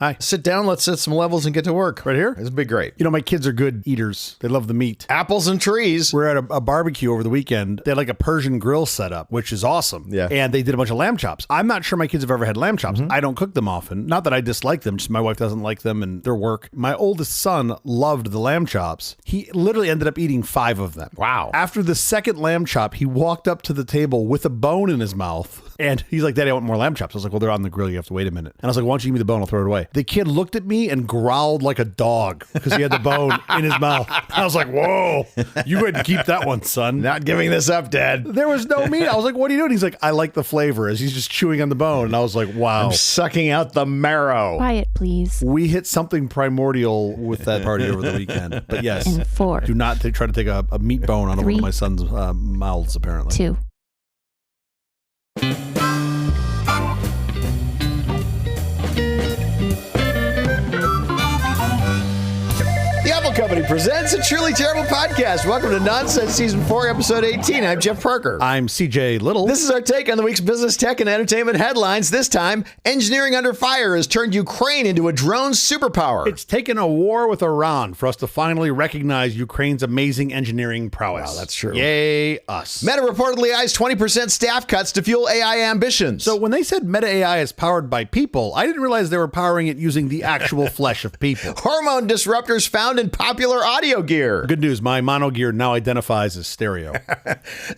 Hi. Sit down, let's set some levels and get to work. Right here? This would be great. You know, my kids are good eaters. They love the meat. Apples and trees. We're at a barbecue over the weekend. They had like a Persian grill set up, which is awesome. Yeah. And they did a bunch of lamb chops. I'm not sure my kids have ever had lamb chops. I don't cook them often. Not that I dislike them, just my wife doesn't like them and their work. My oldest son loved the lamb chops. He literally ended up eating 5 of them. Wow. After the second lamb chop, he walked up to the table with a bone in his mouth. And he's like, Daddy, I want more lamb chops. I was like, well, they're on the grill. You have to wait a minute. And I was like, why don't you give me the bone? I'll throw it away. The kid looked at me and growled like a dog because he had the bone in his mouth. I was like, whoa, you had to keep that one, son. Not giving this up, Dad. There was no meat. I was like, what are you doing? He's like, I like the flavor, as he's just chewing on the bone. And I was like, wow. I'm sucking out the marrow. Quiet, please. We hit something primordial with that party over the weekend. But yes, And 4. do not try to take a meat bone out of one of 3, my son's mouths, apparently. 2. The Apple Company presents a truly terrible podcast. Welcome to Nonsense Season 4, Episode 18. I'm Jeff Parker. I'm CJ Little. This is our take on the week's business, tech, and entertainment headlines. This time, engineering under fire has turned Ukraine into a drone superpower. It's taken a war with Iran for us to finally recognize Ukraine's amazing engineering prowess. Wow, that's true. Yay, us. Meta reportedly eyes 20% staff cuts to fuel AI ambitions. So when they said Meta AI is powered by people, I didn't realize they were powering it using the actual flesh of people. Hormone disruptors found in popular audio gear. Good news, my mono gear now identifies as stereo.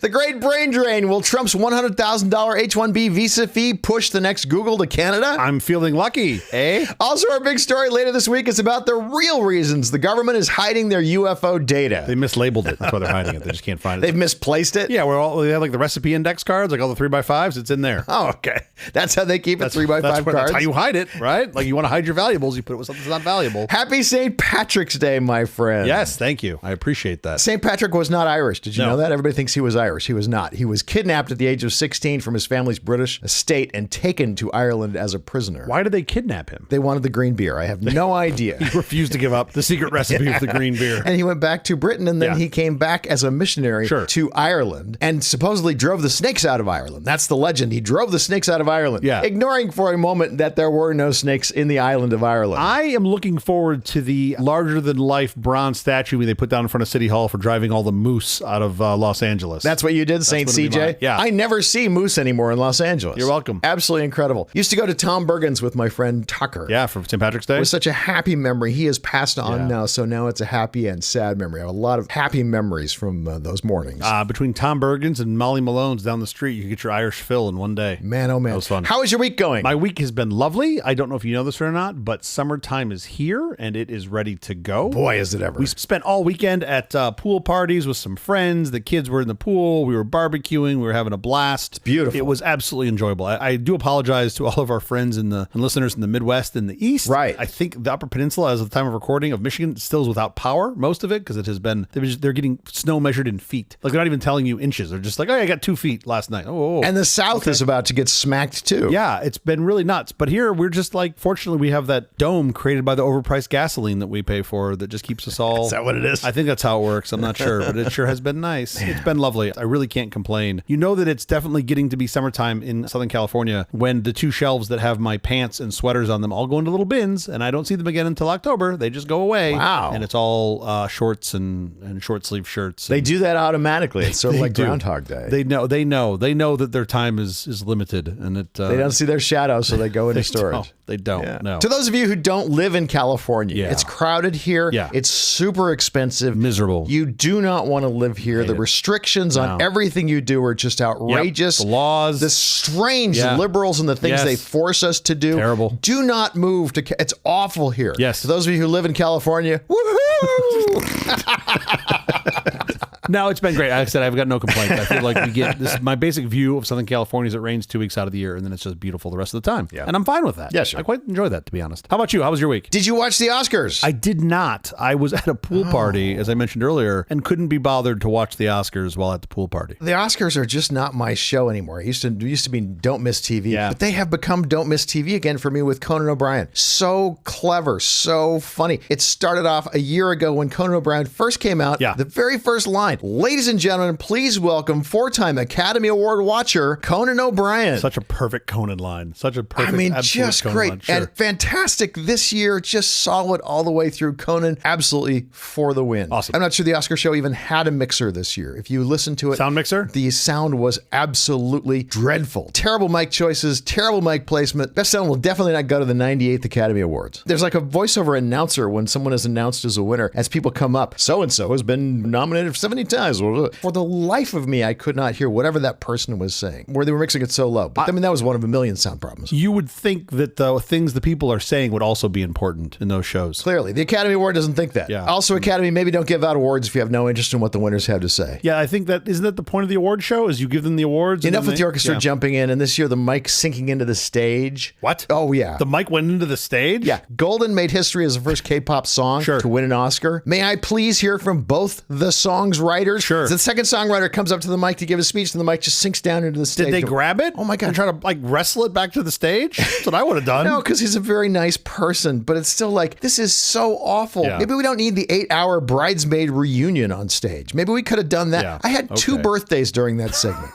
The great brain drain. Will Trump's $100,000 H-1B visa fee push the next Google to Canada? I'm feeling lucky, eh? Also, our big story later this week is about the real reasons the government is hiding their UFO data. They mislabeled it. That's why they're hiding it. They just can't find it. They've misplaced it? Yeah, they have like the recipe index cards, like all the 3x5s. It's in there. Oh, okay. That's how they keep it, 3x5 cards? That's how you hide it, right? Like you want to hide your valuables, you put it with something that's not valuable. Happy St. Patrick's Day, my friend. Yes, thank you. I appreciate that. St. Patrick was not Irish. Did you No. know that? Everybody thinks he was Irish. He was not. He was kidnapped at the age of 16 from his family's British estate and taken to Ireland as a prisoner. Why did they kidnap him? They wanted the green beer. I have no idea. He refused to give up the secret recipe of the green beer. And he went back to Britain, and then Yeah. he came back as a missionary to Ireland and supposedly drove the snakes out of Ireland. That's the legend. He drove the snakes out of Ireland, Yeah. ignoring for a moment that there were no snakes in the island of Ireland. I am looking forward to the larger-than-life bronze statue they put down in front of City Hall for driving all the moose out of Los Angeles. That's what you did, St. what it'd be CJ? like. Yeah. I never see moose anymore in Los Angeles. You're welcome. Absolutely incredible. Used to go to Tom Bergen's with my friend Tucker. Yeah, for St. Patrick's Day. It was such a happy memory. He has passed on now, so now it's a happy and sad memory. I have a lot of happy memories from those mornings. Between Tom Bergen's and Molly Malone's down the street, you can get your Irish fill in one day. Man, oh man. That was fun. How is your week going? My week has been lovely. I don't know if you know this or not, but summertime is here and it is ready to go. Boy, is it ever. We spent all weekend at pool parties with some friends. The kids were in the pool. We were barbecuing. We were having a blast. It's beautiful. It was absolutely enjoyable. I do apologize to all of our friends and listeners in the Midwest and the East. Right. I think the Upper Peninsula, as of the time of recording, of Michigan still is without power, most of it, because it has been, they're getting snow measured in feet. Like they're not even telling you inches. They're just like, oh, I got 2 feet last night. Oh. And the South is about to get smacked too. Yeah, it's been really nuts. But here we're just like, fortunately, we have that dome created by the overpriced gasoline that we pay for that just keeps us all. Is that what it is? I think that's how it works. I'm not sure, but it sure has been nice. It's been lovely. I really can't complain. You know that it's definitely getting to be summertime in Southern California when the 2 shelves that have my pants and sweaters on them all go into little bins, and I don't see them again until October. They just go away. Wow. And it's all shorts and short sleeve shirts. They do that automatically. It's sort of They like do. Groundhog Day. They know that their time is limited, and it They don't see their shadow, so they go into storage. They don't. Yeah. No. To those of you who don't live in California, it's crowded here. Yeah. It's super expensive. Miserable. You do not want to live here. The restrictions on everything you do are just outrageous. Yep. The laws. The strange liberals and the things they force us to do. Terrible. Do not move to. It's awful here. Yes. To those of you who live in California, woohoo! No, it's been great. Like I said, I've got no complaints. I feel like we get this. My basic view of Southern California is it rains 2 weeks out of the year, and then it's just beautiful the rest of the time. Yeah. And I'm fine with that. Yeah, sure. I quite enjoy that, to be honest. How about you? How was your week? Did you watch the Oscars? I did not. I was at a pool party, as I mentioned earlier, and couldn't be bothered to watch the Oscars while at the pool party. The Oscars are just not my show anymore. It used to be Don't Miss TV, but they have become Don't Miss TV again for me with Conan O'Brien. So clever, so funny. It started off a year ago when Conan O'Brien first came out. The very first line line. Ladies and gentlemen, please welcome four-time Academy Award watcher Conan O'Brien. Such a perfect Conan line. Such a perfect, just Conan great. line. Sure. And fantastic this year. Just solid all the way through. Conan, absolutely for the win. Awesome. I'm not sure the Oscar show even had a mixer this year. If you listen to it, sound mixer? The sound was absolutely dreadful. Terrible mic choices, terrible mic placement. Best sound will definitely not go to the 98th Academy Awards. There's like a voiceover announcer when someone is announced as a winner. As people come up, so-and-so has been nominated 70 times. For the life of me, I could not hear whatever that person was saying, where they were mixing it so low. But I mean, that was one of a million sound problems. You would think that the things the people are saying would also be important in those shows. Clearly. The Academy Award doesn't think that. Yeah. Also, Academy, maybe don't give out awards if you have no interest in what the winners have to say. Yeah, I think isn't that the point of the award show, is you give them the awards? Enough with the orchestra jumping in, and this year the mic sinking into the stage. What? Oh, yeah. The mic went into the stage? Yeah. Golden made history as the first K-pop song to win an Oscar. May I please hear from both the song's writers? Sure. The second songwriter comes up to the mic to give a speech, and the mic just sinks down into the stage. Did they grab it? Oh, my God. And try to wrestle it back to the stage? That's what I would have done. No, because he's a very nice person, but it's still like, this is so awful. Yeah. Maybe we don't need the 8-hour bridesmaid reunion on stage. Maybe we could have done that. Yeah. I had 2 birthdays during that segment.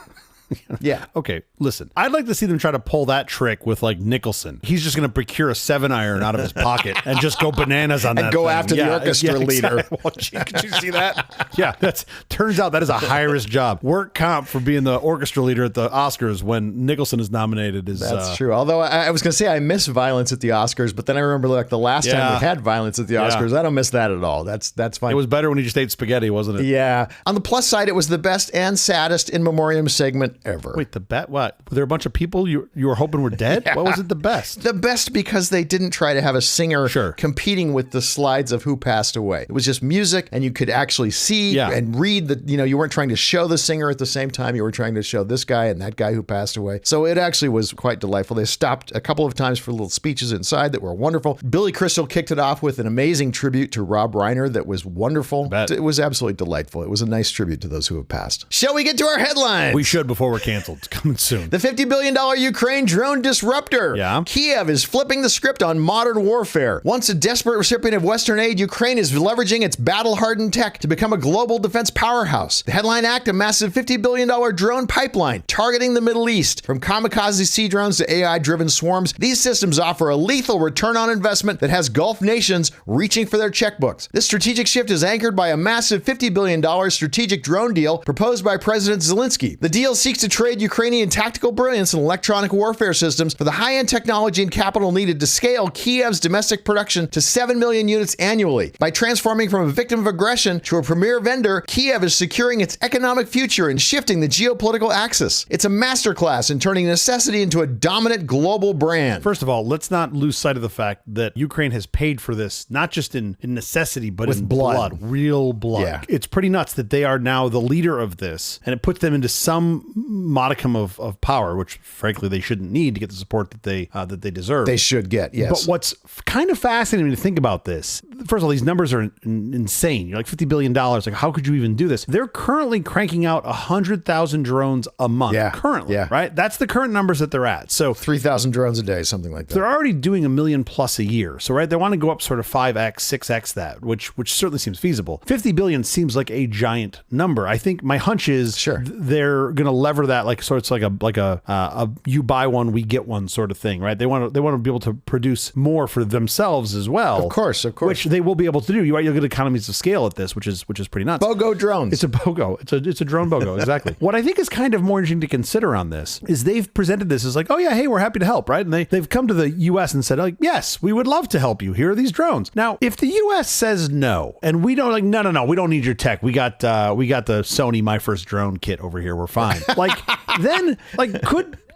Yeah. Okay, listen. I'd like to see them try to pull that trick with like Nicholson. He's just going to procure a 7-iron out of his pocket and just go bananas on that. And go thing. after the orchestra leader. Exactly. Well, could you see that? Yeah, turns out that is a high risk job. Work comp for being the orchestra leader at the Oscars when Nicholson is nominated is. That's true. Although I was going to say I miss violence at the Oscars, but then I remember like the last time we had violence at the Oscars. I don't miss that at all. That's fine. It was better when he just ate spaghetti, wasn't it? Yeah. On the plus side, it was the best and saddest in memoriam segment ever. Wait, the best? What? Were there a bunch of people you were hoping were dead? Yeah. What was it the best? The best because they didn't try to have a singer competing with the slides of who passed away. It was just music, and you could actually see and read that, you weren't trying to show the singer at the same time. You were trying to show this guy and that guy who passed away. So it actually was quite delightful. They stopped a couple of times for little speeches inside that were wonderful. Billy Crystal kicked it off with an amazing tribute to Rob Reiner that was wonderful. It was absolutely delightful. It was a nice tribute to those who have passed. Shall we get to our headlines? We should before we're canceled. It's coming soon. The $50 billion Ukraine drone disruptor. Yeah. Kyiv is flipping the script on modern warfare. Once a desperate recipient of Western aid, Ukraine is leveraging its battle-hardened tech to become a global defense powerhouse. The headline act, a massive $50 billion drone pipeline targeting the Middle East. From kamikaze sea drones to AI-driven swarms, these systems offer a lethal return on investment that has Gulf nations reaching for their checkbooks. This strategic shift is anchored by a massive $50 billion strategic drone deal proposed by President Zelensky. The deal seeks to trade Ukrainian tactical brilliance in electronic warfare systems for the high-end technology and capital needed to scale Kyiv's domestic production to 7 million units annually. By transforming from a victim of aggression to a premier vendor, Kyiv is securing its economic future and shifting the geopolitical axis. It's a masterclass in turning necessity into a dominant global brand. First of all, let's not lose sight of the fact that Ukraine has paid for this, not just in necessity, but in blood. Real blood. Yeah. It's pretty nuts that they are now the leader of this, and it puts them into some modicum of power, which frankly they shouldn't need to get the support that they deserve. They should get, yes. But what's kind of fascinating to think about this, first of all, these numbers are insane. You're like $50 billion. Like, how could you even do this? They're currently cranking out 100,000 drones a month. Currently, right? That's the current numbers that they're at. So 3,000 drones a day, something like that. They're already doing 1 million plus a year. So, right, they want to go up sort of 5x, 6x that, which certainly seems feasible. 50 billion seems like a giant number. I think my hunch is they're going to lever that like sort of like a you buy one, we get one sort of thing, right? They want to be able to produce more for themselves as well. Of course. Which they will be able to do. You'll get economies of scale at this, which is pretty nuts. BOGO drones. It's a BOGO. It's a drone BOGO, exactly. What I think is kind of more interesting to consider on this is they've presented this as like, oh yeah, hey, we're happy to help, right? And they've come to the US and said like, yes, we would love to help you. Here are these drones. Now, if the US says no, and we don't no, we don't need your tech. We got the Sony My First Drone kit over here. We're fine. Then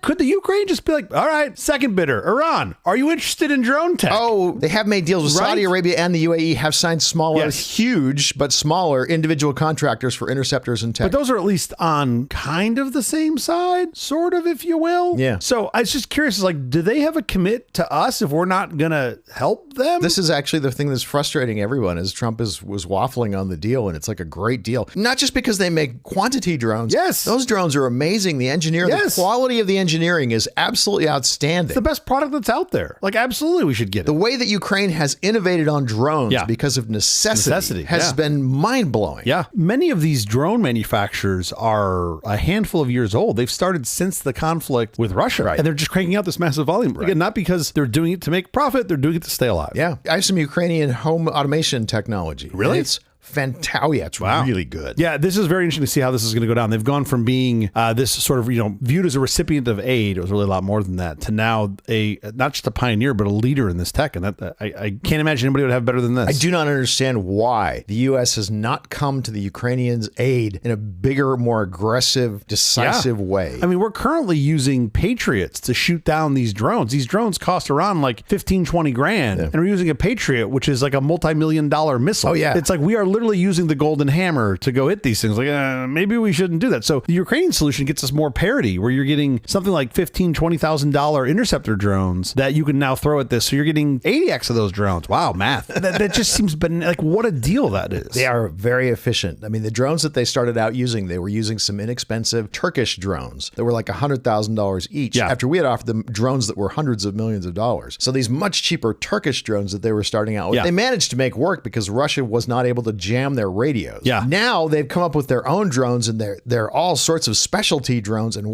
could the Ukraine just be like, all right, second bidder, Iran, are you interested in drone tech? Oh, they have made deals with Saudi Arabia, and the UAE have signed smaller, huge, but smaller individual contractors for interceptors and tech. But those are at least on kind of the same side, sort of, if you will. Yeah. So I was just curious, like, do they have a commit to us if we're not going to help them? This is actually the thing that's frustrating everyone is Trump was waffling on the deal, and it's like a great deal. Not just because they make quantity drones. Yes. Those drones are amazing. The engineering, the quality of the engineering engineering is absolutely outstanding. It's the best product that's out there. Like, absolutely, we should get it. The way that Ukraine has innovated on drones because of necessity has been mind-blowing. Yeah. Many of these drone manufacturers are a handful of years old. They've started since the conflict with Russia. Right. And they're just cranking out this massive volume. Again, not because they're doing it to make profit, they're doing it to stay alive. Yeah. I have some Ukrainian home automation technology. Really? It's fantastic. Oh, yeah, it's really good. Yeah, this is very interesting to see how this is going to go down. They've gone from being this sort of, viewed as a recipient of aid, it was really a lot more than that, to now not just a pioneer, but a leader in this tech. And that I can't imagine anybody would have better than this. I do not understand why the U.S. has not come to the Ukrainians' aid in a bigger, more aggressive, decisive way. I mean, we're currently using Patriots to shoot down these drones. These drones cost around like 15, 20 grand. And we're using a Patriot, which is like a multi-million-dollar missile. Oh, yeah. It's like we are literally using the golden hammer to go hit these things. Like, maybe we shouldn't do that. So the Ukrainian solution gets us more parity, where you're getting something like $15,000, $20,000 interceptor drones that you can now throw at this. So you're getting 80x of those drones. Wow, math. that just seems like what a deal that is. They are very efficient. I mean, the drones that they started out using, they were using some inexpensive Turkish drones that were like $100,000 each. Yeah. After we had offered them drones that were hundreds of millions of dollars. So these much cheaper Turkish drones that they were starting out with, they managed to make work because Russia was not able to jam their radios. Yeah. Now they've come up with their own drones, and they're all sorts of specialty drones, and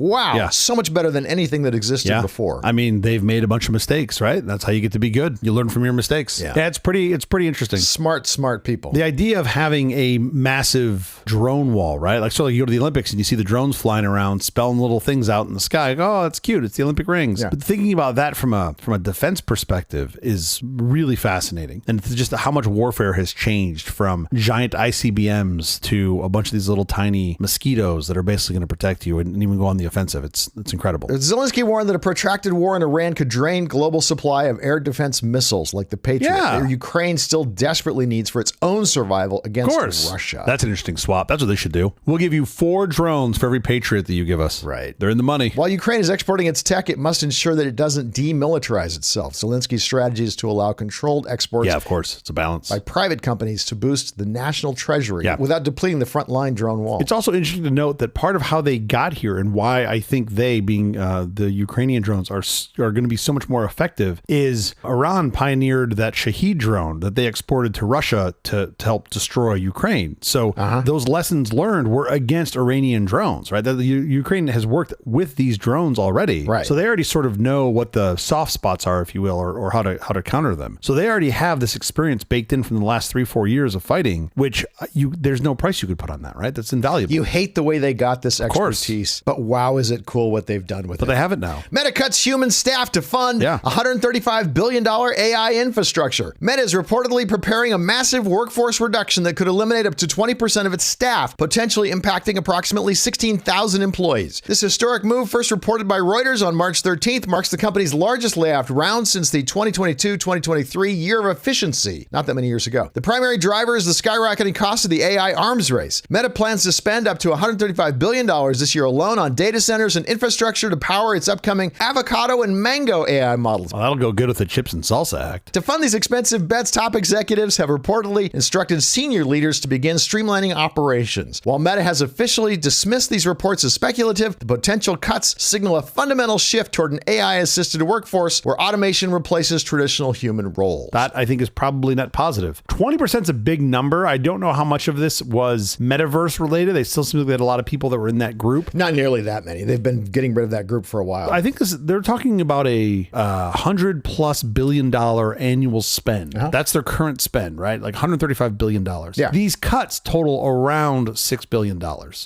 so much better than anything that existed before. I mean, they've made a bunch of mistakes, right? That's how you get to be good. You learn from your mistakes. Yeah, it's pretty interesting. Smart people. The idea of having a massive drone wall, right? Like, so you go to the Olympics and you see the drones flying around, spelling little things out in the sky. Like, oh, it's cute. It's the Olympic rings. But thinking about that from a defense perspective is really fascinating. And it's just how much warfare has changed from giant ICBMs to a bunch of these little tiny mosquitoes that are basically going to protect you and even go on the offensive. It's incredible. Zelensky warned that a protracted war in Iran could drain global supply of air defense missiles like the Patriot that Ukraine still desperately needs for its own survival against Russia. That's an interesting swap. That's what they should do. We'll give you 4 drones for every Patriot that you give us. Right. They're in the money. While Ukraine is exporting its tech, it must ensure that it doesn't demilitarize itself. Zelensky's strategy is to allow controlled exports. Yeah, of course. It's a balance. By private companies to boost the national treasury without depleting the frontline drone wall. It's also interesting to note that part of how they got here and why I think they, being the Ukrainian drones, are going to be so much more effective is Iran pioneered that Shahed drone that they exported to Russia to help destroy Ukraine. So those lessons learned were against Iranian drones, right? The Ukraine has worked with these drones already. Right. So they already sort of know what the soft spots are, if you will, or how to counter them. So they already have this experience baked in from the last 3-4 years of fighting, which there's no price you could put on that, right? That's invaluable. You hate the way they got this expertise, but wow, is it cool what they've done with it. But they have it now. Meta cuts human staff to fund $135 billion AI infrastructure. Meta is reportedly preparing a massive workforce reduction that could eliminate up to 20% of its staff, potentially impacting approximately 16,000 employees. This historic move, first reported by Reuters on March 13th, marks the company's largest layoff round since the 2022-2023 year of efficiency, not that many years ago. The primary driver is the skyrocketing cost of the AI arms race. Meta plans to spend up to $135 billion this year alone on data centers and infrastructure to power its upcoming avocado and mango AI models. Well, that'll go good with the Chips and Salsa Act. To fund these expensive bets, top executives have reportedly instructed senior leaders to begin streamlining operations. While Meta has officially dismissed these reports as speculative, the potential cuts signal a fundamental shift toward an AI-assisted workforce where automation replaces traditional human roles. That, I think, is probably net positive. 20% is a big number. I don't know how much of this was metaverse related. They still seem like they had a lot of people that were in that group. Not nearly that many. They've been getting rid of that group for a while. I think they're talking about a $100+ billion annual spend. That's their current spend, right? Like $135 billion. Yeah. These cuts total around $6 billion.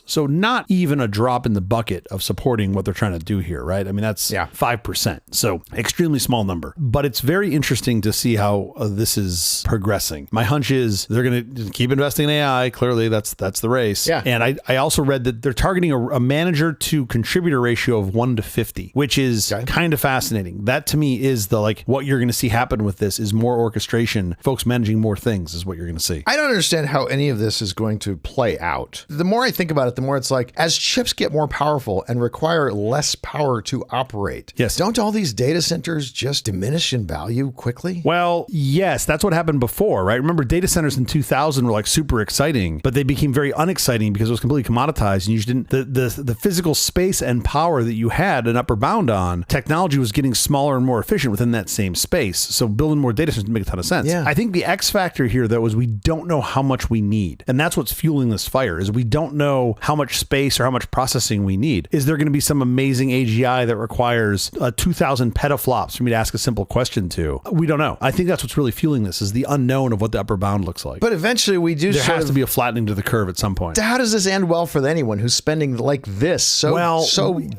So not even a drop in the bucket of supporting what they're trying to do here, right? I mean, that's 5%. So extremely small number. But it's very interesting to see how this is progressing. My hunch is they're going to keep investing in AI. Clearly, that's the race. Yeah. And I also read that they're targeting a manager to contributor ratio of 1 to 50, which is kind of fascinating. That to me is what you're going to see happen with this is more orchestration, folks managing more things is what you're going to see. I don't understand how any of this is going to play out. The more I think about it, the more it's like, as chips get more powerful and require less power to operate, don't all these data centers just diminish in value quickly? Well, yes, that's what happened before, right? Remember data centers in 2000 2000 were like super exciting, but they became very unexciting because it was completely commoditized, and you didn't the physical space and power that you had an upper bound on. Technology was getting smaller and more efficient within that same space. So building more data centers make a ton of sense. Yeah. I think the X factor here, though, is we don't know how much we need, and that's what's fueling this fire. Is we don't know how much space or how much processing we need. Is there going to be some amazing AGI that requires 2,000 petaflops for me to ask a simple question to? We don't know. I think that's what's really fueling this, is the unknown of what the upper bound looks like. But eventually we do. There has to be a flattening to the curve at some point. How does this end well for anyone who's spending like this so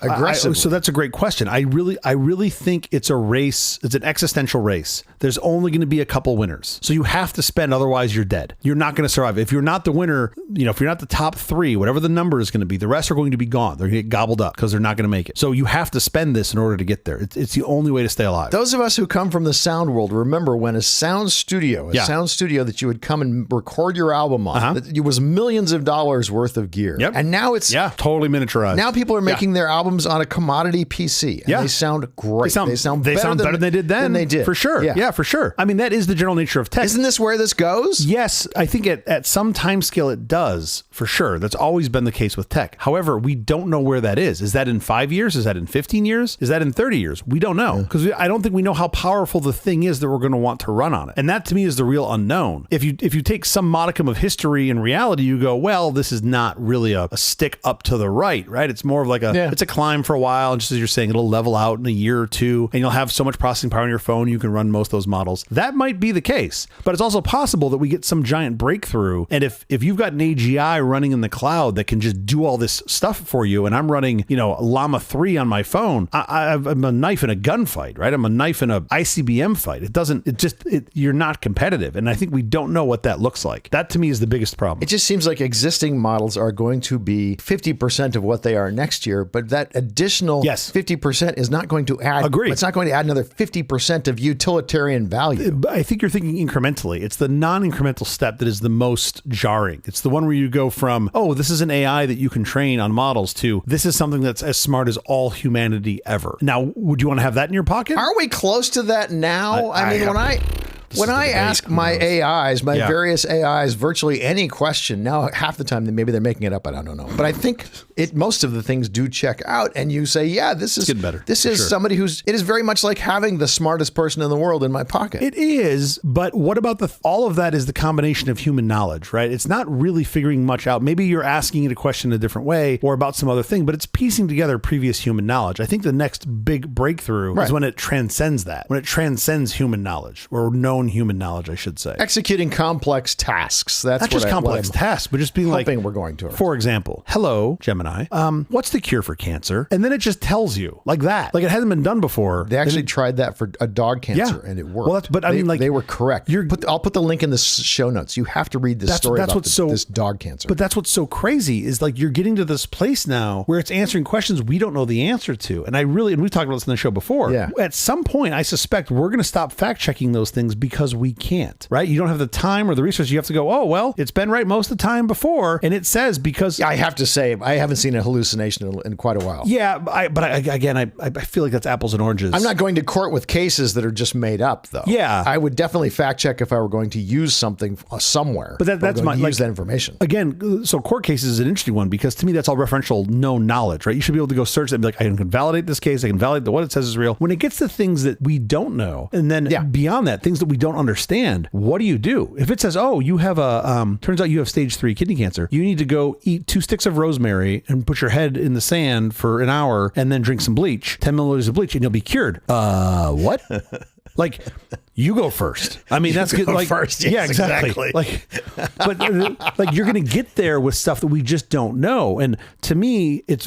aggressively? So that's a great question. I really think it's a race. It's an existential race. There's only going to be a couple winners. So you have to spend, otherwise you're dead. You're not going to survive. If you're not the winner, if you're not the top 3, whatever the number is going to be, the rest are going to be gone. They're going to get gobbled up because they're not going to make it. So you have to spend this in order to get there. It's the only way to stay alive. Those of us who come from the sound world remember when a sound studio that you would come and record your album on, that it was millions of dollars worth of gear. Yep. And now it's totally miniaturized. Now people are making their albums on a commodity PC, and they sound great. They sound better than they did then. Than they did. For sure. Yeah, for sure. I mean, that is the general nature of tech. Isn't this where this goes? Yes, I think at some time scale it does, for sure. That's always been the case with tech. However, we don't know where that is. Is that in 5 years? Is that in 15 years? Is that in 30 years? We don't know, because I don't think we know how powerful the thing is that we're going to want to run on it. And that to me is the real unknown. If you take some modicum of history and reality, you go, well, this is not really a stick up to the right? It's more of like it's a climb for a while. And just as you're saying, it'll level out in a year or two, and you'll have so much processing power on your phone, you can run most of those models. That might be the case, but it's also possible that we get some giant breakthrough. And if you've got an AGI running in the cloud that can just do all this stuff for you, and I'm running, Llama 3 on my phone, I'm a knife in a gunfight, right? I'm a knife in a ICBM fight. You're not competitive. And I think we don't know what that looks like. That to me is the biggest problem. It just seems like existing models are going to be 50% of what they are next year, but that additional 50% is not going to add. Agree. It's not going to add another 50% of utilitarian value. I think you're thinking incrementally. It's the non-incremental step that is the most jarring. It's the one where you go from, this is an AI that you can train on models, to this is something that's as smart as all humanity ever. Now, would you want to have that in your pocket? Aren't we close to that now? When I ask my AIs, various AIs, virtually any question, now half the time maybe they're making it up, I don't know. But I think most of the things do check out, and you say, this is getting better. This is somebody it is very much like having the smartest person in the world in my pocket. It is, but what about all of that is the combination of human knowledge, right? It's not really figuring much out. Maybe you're asking it a question in a different way or about some other thing, but it's piecing together previous human knowledge. I think the next big breakthrough is when it transcends that, when it transcends human knowledge, or known human knowledge, I should say. Executing complex tasks. That's not just complex tasks, but just being like, we're going to. For example, hello, Gemini, what's the cure for cancer? And then it just tells you like that. Like it hasn't been done before. They actually tried that for a dog cancer and it worked. Well, they were correct. I'll put the link in the show notes. You have to read this story about this dog cancer. But that's what's so crazy is like you're getting to this place now where it's answering questions we don't know the answer to. And we've talked about this in the show before. Yeah. At some point, I suspect we're going to stop fact checking those things because we can't, right? You don't have the time or the resources. You have to go, it's been right most of the time before. And it says because... I have to say, I haven't seen a hallucination in quite a while. Yeah, but I feel like that's apples and oranges. I'm not going to court with cases that are just made up, though. Yeah. I would definitely fact check if I were going to use something somewhere. But that's use that information. Again, so court cases is an interesting one because to me, that's all referential known knowledge, right? You should be able to go search that and be like, I can validate this case. I can validate that what it says is real. When it gets to things that we don't know, and then beyond that, things that we don't understand, what do you do? If it says, you have turns out you have stage 3 kidney cancer, you need to go eat 2 sticks of rosemary and put your head in the sand for an hour and then drink some bleach, 10 milliliters of bleach, and you'll be cured. What? Like, you go first. I mean, that's good. Like, first. Yes, yeah, exactly. Like, but like you're going to get there with stuff that we just don't know. And to me, it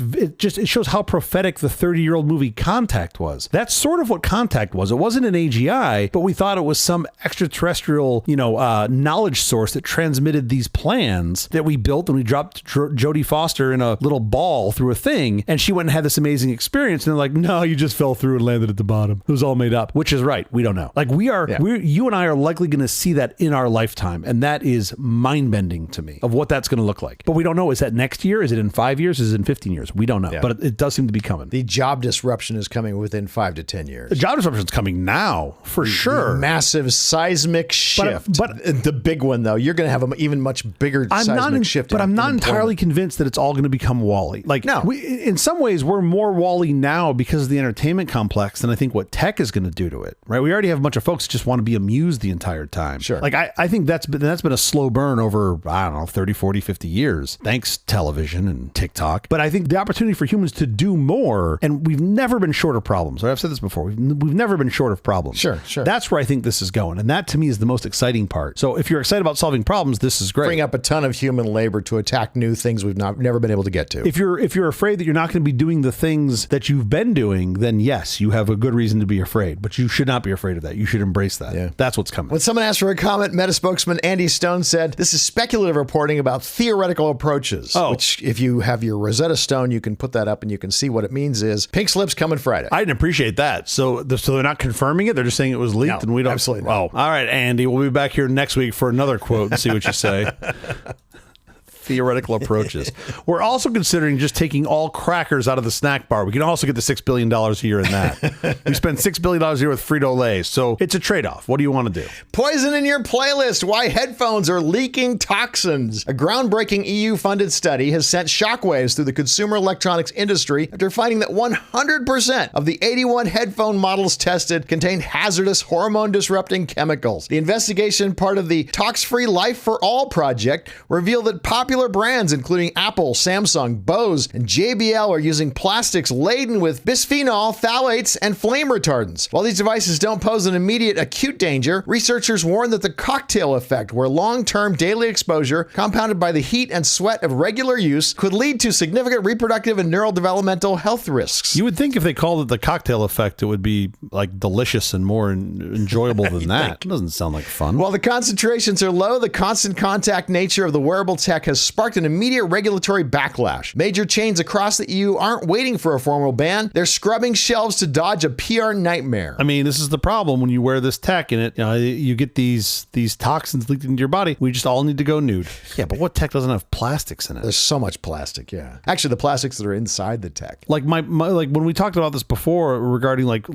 shows how prophetic the 30-year-old movie Contact was. That's sort of what Contact was. It wasn't an AGI, but we thought it was some extraterrestrial, knowledge source that transmitted these plans that we built, and we dropped Jodie Foster in a little ball through a thing, and she went and had this amazing experience. And they're like, no, you just fell through and landed at the bottom. It was all made up, which is right. We don't know. Like, we are you and I are likely going to see that in our lifetime. And that is mind-bending to me of what that's going to look like. But we don't know. Is that next year? Is it in 5 years? Is it in 15 years? We don't know. Yeah. But it does seem to be coming. The job disruption is coming within 5 to 10 years. The job disruption is coming now, for sure. Massive seismic shift. But the big one, though, you're going to have an even much bigger seismic shift. But I'm not entirely convinced that it's all going to become Wall-E. Like, no. In some ways, we're more Wall-E now because of the entertainment complex than I think what tech is going to do to it, right? We already have a bunch of folks who just want to be amused the entire time. Sure. Like, I think that's been a slow burn over, I don't know, 30, 40, 50 years. Thanks, television and TikTok. But I think the opportunity for humans to do more, and we've never been short of problems. I've said this before. We've never been short of problems. Sure. That's where I think this is going. And that, to me, is the most exciting part. So if you're excited about solving problems, this is great. Bring up a ton of human labor to attack new things we've never been able to get to. If you're afraid that you're not going to be doing the things that you've been doing, then yes, you have a good reason to be afraid. But you should not be afraid of that. You should embrace that. Yeah. That's what's coming. When someone asked for a comment, Meta spokesman Andy Stone said, "This is speculative reporting about theoretical approaches." Which, if you have your Rosetta Stone, you can put that up and you can see what it means is pink slips coming Friday. I didn't appreciate that. So they're not confirming it. They're just saying it was leaked, and we don't. Absolutely not. Oh, all right, Andy. We'll be back here next week for another quote and see what you say. Theoretical approaches. We're also considering just taking all crackers out of the snack bar. We can also get the $6 billion a year in that. We spend $6 billion a year with Frito-Lay. So it's a trade-off. What do you want to do? Poison in your playlist. Why headphones are leaking toxins. A groundbreaking EU-funded study has sent shockwaves through the consumer electronics industry after finding that 100% of the 81 headphone models tested contained hazardous hormone-disrupting chemicals. The investigation, part of the Tox-Free Life for All project, revealed that popular brands including Apple, Samsung, Bose, and JBL are using plastics laden with bisphenol, phthalates, and flame retardants. While these devices don't pose an immediate acute danger, researchers warn that the cocktail effect, where long-term daily exposure, compounded by the heat and sweat of regular use, could lead to significant reproductive and neurodevelopmental health risks. You would think if they called it the cocktail effect, it would be like delicious and more enjoyable than that. It doesn't sound like fun. While the concentrations are low, the constant contact nature of the wearable tech has sparked an immediate regulatory backlash. Major chains across the EU aren't waiting for a formal ban. They're scrubbing shelves to dodge a PR nightmare. I mean, this is the problem when you wear this tech in it. You get these toxins leaked into your body. We just all need to go nude. Yeah, but what tech doesn't have plastics in it? There's so much plastic, yeah. Actually, the plastics that are inside the tech. Like my like when we talked about this before regarding like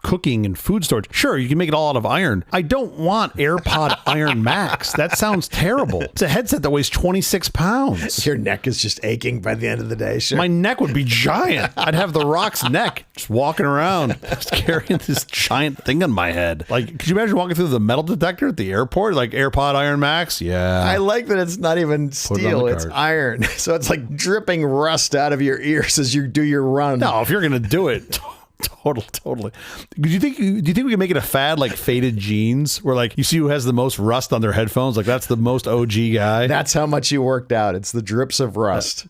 cooking and food storage. Sure, you can make it all out of iron. I don't want AirPod Iron Max. That sounds terrible. It's a headset that weighs 26 pounds. Your neck is just aching by the end of the day. Sure. My neck would be giant. I'd have The Rock's neck just walking around, just carrying this giant thing on my head. Like, could you imagine walking through the metal detector at the airport? Like AirPod Iron Max? Yeah. I like that it's not even steel, it's iron. So it's like dripping rust out of your ears as you do your run. No, if you're going to do it... Totally. Do you think we can make it a fad like faded jeans, where like you see who has the most rust on their headphones? Like that's the most OG guy. That's how much you worked out. It's the drips of rust.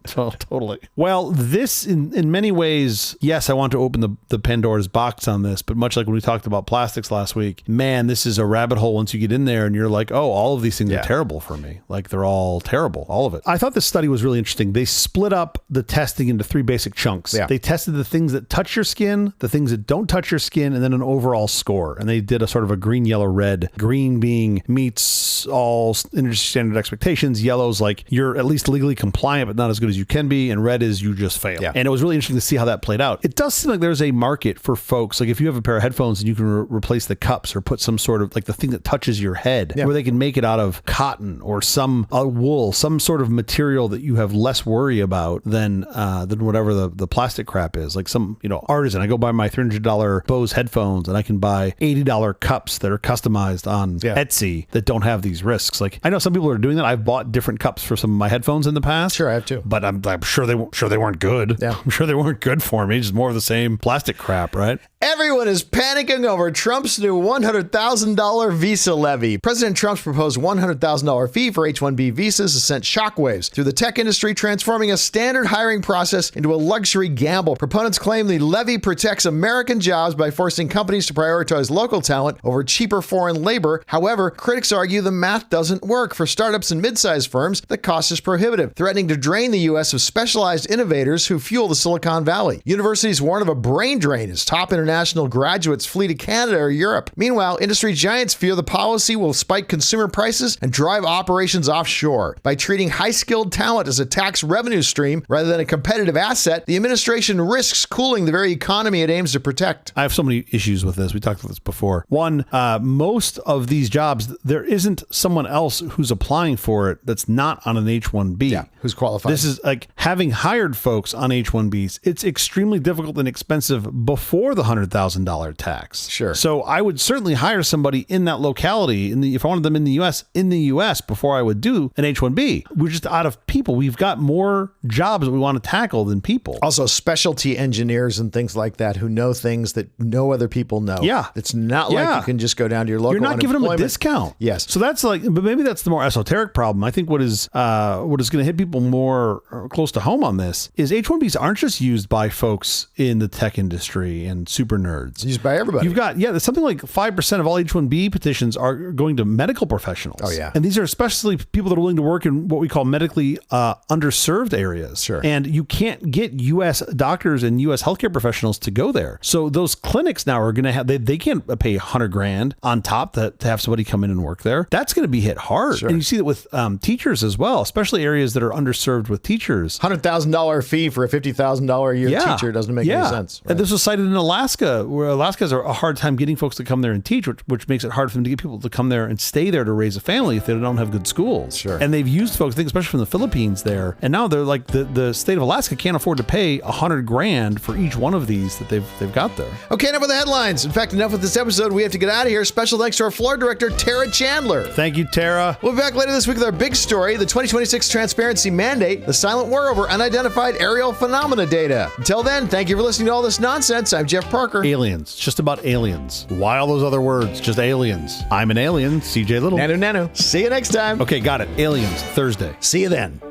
Totally. Well, this in many ways, yes, I want to open the Pandora's box on this, but much like when we talked about plastics last week, man, this is a rabbit hole once you get in there and you're like, oh, all of these things are terrible for me. Like they're all terrible, all of it. I thought this study was really interesting. They split up the testing into 3 basic chunks. Yeah. They tested the things that touch your skin, the things that don't touch your skin, and then an overall score. And they did a sort of a green, yellow, red. Green being meets all industry standard expectations. Yellow's like you're at least legally compliant, but not as good as you can be. And red is you just fail. Yeah. And it was really interesting to see how that played out. It does seem like there's a market for folks. Like if you have a pair of headphones and you can replace the cups or put some sort of like the thing that touches your head, where they can make it out of cotton or some wool, some sort of material that you have less worry about than whatever the plastic crap is. Like some, artisan. I go buy my $300 Bose headphones and I can buy $80 cups that are customized on Etsy that don't have these risks. Like I know some people are doing that. I've bought different cups for some of my headphones in the past. Sure, I have too. But I'm sure they weren't good. Yeah. I'm sure they weren't good for me. Just more of the same plastic crap, right? Everyone is panicking over Trump's new $100,000 visa levy. President Trump's proposed $100,000 fee for H-1B visas has sent shockwaves through the tech industry, transforming a standard hiring process into a luxury gamble. Proponents claim the levy protects American jobs by forcing companies to prioritize local talent over cheaper foreign labor. However, critics argue the math doesn't work. For startups and mid-sized firms, the cost is prohibitive, threatening to drain the the U.S. of specialized innovators who fuel the Silicon Valley. Universities warn of a brain drain as top international graduates flee to Canada or Europe. Meanwhile, industry giants fear the policy will spike consumer prices and drive operations offshore. By treating high-skilled talent as a tax revenue stream rather than a competitive asset, the administration risks cooling the very economy it aims to protect. I have so many issues with this. We talked about this before. One, most of these jobs, there isn't someone else who's applying for it that's not on an H-1B. Yeah, who's qualified. This is like having hired folks on H-1Bs. It's extremely difficult and expensive before the $100,000 tax. Sure. So I would certainly hire somebody in that locality, if I wanted them in the U.S. before I would do an H-1B. We're just out of people. We've got more jobs that we want to tackle than people. Also, specialty engineers and things like that who know things that no other people know. Yeah. It's not like you can just go down to your local. You're not giving them a discount. Yes. So that's like, but maybe that's the more esoteric problem. I think what is going to hit people more close to home on this is H-1Bs aren't just used by folks in the tech industry and super nerds. It's used by everybody. You've got, there's something like 5% of all H-1B petitions are going to medical professionals. Oh, yeah. And these are especially people that are willing to work in what we call medically underserved areas. Sure. And you can't get U.S. doctors and U.S. healthcare professionals to go there. So those clinics now are going to have, they can't pay $100,000 on top to have somebody come in and work there. That's going to be hit hard. Sure. And you see that with teachers as well, especially areas that are underserved with teachers. $100,000 fee for a $50,000 a year teacher doesn't make any sense. Right? And this was cited in Alaska, where Alaska has a hard time getting folks to come there and teach, which makes it hard for them to get people to come there and stay there to raise a family if they don't have good schools. Sure. And they've used folks, I think, especially from the Philippines there. And now they're like, the state of Alaska can't afford to pay $100,000 for each one of these that they've got there. Okay, enough with the headlines. In fact, enough with this episode. We have to get out of here. Special thanks to our floor director, Tara Chandler. Thank you, Tara. We'll be back later this week with our big story, the 2026 transparency mandate, the silent war over unidentified aerial phenomena data. Until then, thank you for listening to all this nonsense. I'm Jeff Parker. Aliens. It's just about aliens. Why all those other words? Just aliens. I'm an alien, CJ Little. Nanu. See you next time. Okay, got it. Aliens, Thursday. See you then.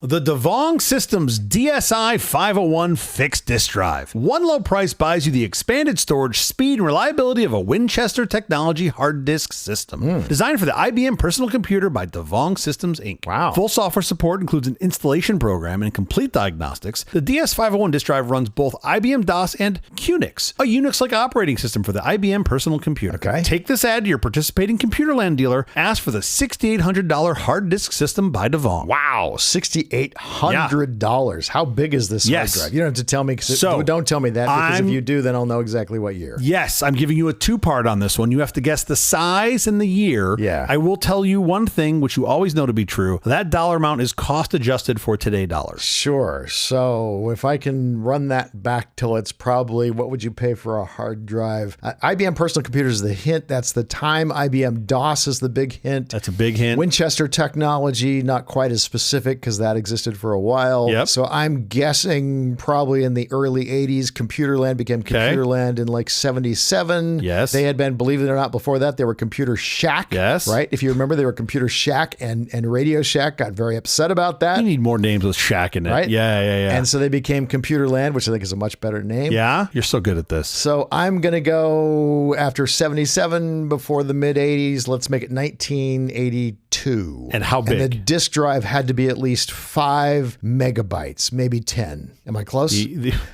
The Davong Systems DSi 501 fixed disk drive. One low price buys you the expanded storage, speed, and reliability of a Winchester technology hard disk system. Designed for the IBM personal computer by Davong Systems, Inc. Wow. Full software support includes an installation program and complete diagnostics. The DS501 disk drive runs both IBM DOS and QNX, a Unix-like operating system for the IBM personal computer. Okay. Take this ad to your participating Computerland dealer. Ask for the $6,800 hard disk system by Davong. Wow, $6,800. How big is this hard drive? You don't have to tell me, don't tell me that, because if you do, then I'll know exactly what year. Yes, I'm giving you a two-part on this one. You have to guess the size and the year. Yeah. I will tell you one thing, which you always know to be true. That dollar amount is cost adjusted for today dollars. Sure. So if I can run that back till it's probably, what would you pay for a hard drive? IBM personal computers is the hint. That's the time. IBM DOS is the big hint. That's a big hint. Winchester technology, not quite as specific because that existed for a while. Yep. So I'm guessing probably in the early 80s, Computerland became Computerland in like 77. Yes. They had been, believe it or not, before that, they were Computer Shack. Yes. Right? If you remember, they were Computer Shack, and Radio Shack got very upset about that. You need more names with Shack in it. Right? Yeah. And so they became Computerland, which I think is a much better name. Yeah? You're so good at this. So I'm going to go after 77 before the mid 80s. Let's make it 1982. And how big? And the disk drive had to be at least 5 megabytes, maybe 10. Am I close?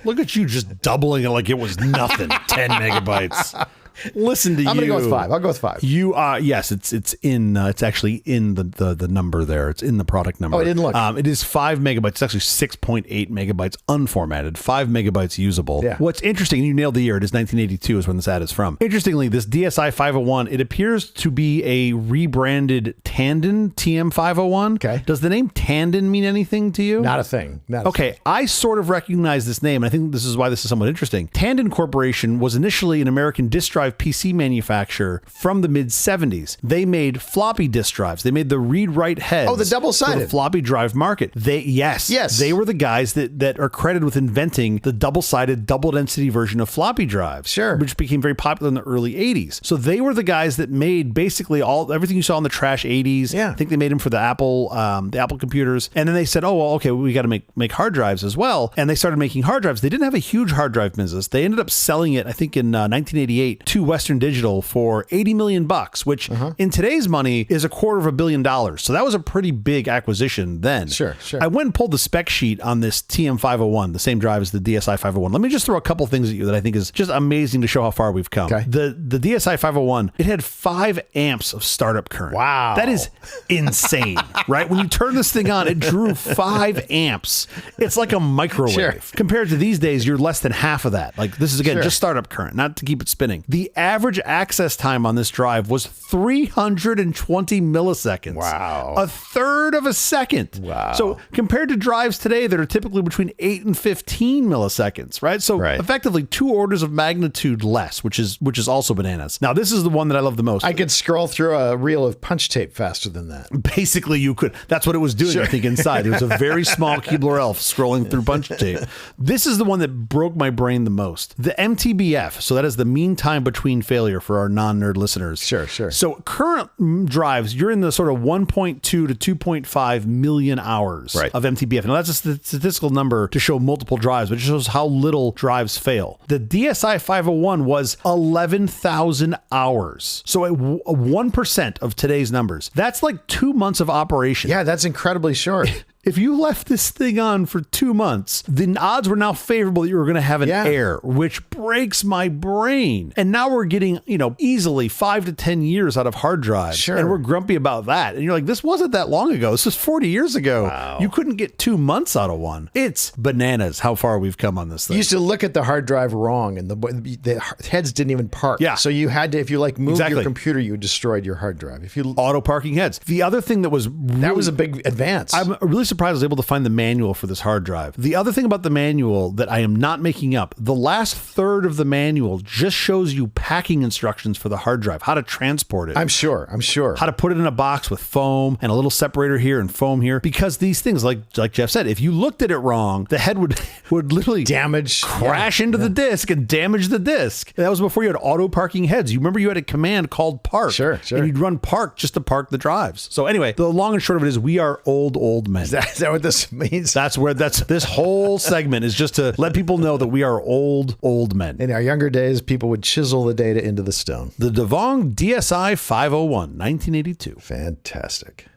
Look at you just doubling it like it was nothing. 10 megabytes. Listen to you. I'm going to go with 5. I'll go with 5. You yes, it's actually in the number there. It's in the product number. Oh, I didn't look. It is 5 megabytes. It's actually 6.8 megabytes unformatted, 5 megabytes usable. Yeah. What's interesting, you nailed the year, it is 1982 is when this ad is from. Interestingly, this DSi 501, it appears to be a rebranded Tandon TM501. Okay. Does the name Tandon mean anything to you? Not a thing. Okay, I sort of recognize this name, and I think this is why this is somewhat interesting. Tandon Corporation was initially an American disk drive drive PC manufacturer from the mid-70s. They made floppy disk drives. They made the read-write heads. Oh, the double-sided. For the floppy drive market. Yes. They were the guys that are credited with inventing the double-sided, double-density version of floppy drives. Sure. Which became very popular in the early 80s. So they were the guys that made basically everything you saw in the trash 80s. Yeah. I think they made them for the Apple computers. And then they said, oh, well, okay, we got to make hard drives as well. And they started making hard drives. They didn't have a huge hard drive business. They ended up selling it, I think, in 1988 to Western Digital for $80 million, which in today's money is $250 million. So that was a pretty big acquisition then. Sure. I went and pulled the spec sheet on this TM501, the same drive as the DSi 501. Let me just throw a couple things at you that I think is just amazing to show how far we've come. Okay. The DSi 501, it had 5 amps of startup current. Wow. That is insane, right? When you turn this thing on, it drew 5 amps. It's like a microwave. Sure. Compared to these days, you're less than half of that. Like this is, again, Sure. just startup current, not to keep it spinning. The average access time on this drive was 320 milliseconds. Wow. A third of a second. Wow. So compared to drives today that are typically between 8 and 15 milliseconds, right? So effectively 2 orders of magnitude less, which is also bananas. Now, this is the one that I love the most. I could scroll through a reel of punch tape faster than that. Basically, you could. That's what it was doing, I think, inside. It was a very small Keebler elf scrolling through punch tape. This is the one that broke my brain the most. The MTBF, so that is the mean time between failure for our non-nerd listeners. Sure. So current drives, you're in the sort of 1.2 to 2.5 million hours of MTBF. Now, that's a statistical number to show multiple drives, but it shows how little drives fail. The DSi 501 was 11,000 hours. So at 1% of today's numbers. That's like 2 months of operation. Yeah, that's incredibly short. If you left this thing on for 2 months, the odds were now favorable that you were going to have an error, which breaks my brain. And now we're getting, easily 5 to 10 years out of hard drives. Sure. And we're grumpy about that. And you're like, this wasn't that long ago. This was 40 years ago. Wow. You couldn't get 2 months out of one. It's bananas how far we've come on this thing. You used to look at the hard drive wrong, and the heads didn't even park. Yeah. So you had to, if you moved your computer, you destroyed your hard drive. If you auto parking heads. The other thing that was a big advance. I'm really surprised I was able to find the manual for this hard drive. The other thing about the manual that I am not making up, the last third of the manual just shows you packing instructions for the hard drive, how to transport it. I'm sure. How to put it in a box with foam and a little separator here and foam here. Because these things, like Jeff said, if you looked at it wrong, the head would literally crash into the disk and damage the disk. That was before you had auto parking heads. You remember you had a command called park. Sure. And you'd run park just to park the drives. So anyway, the long and short of it is we are old men. Is that what this means? That's this whole segment is just to let people know that we are old men. In our younger days, people would chisel the data into the stone. The Davong DSi 501, 1982. Fantastic.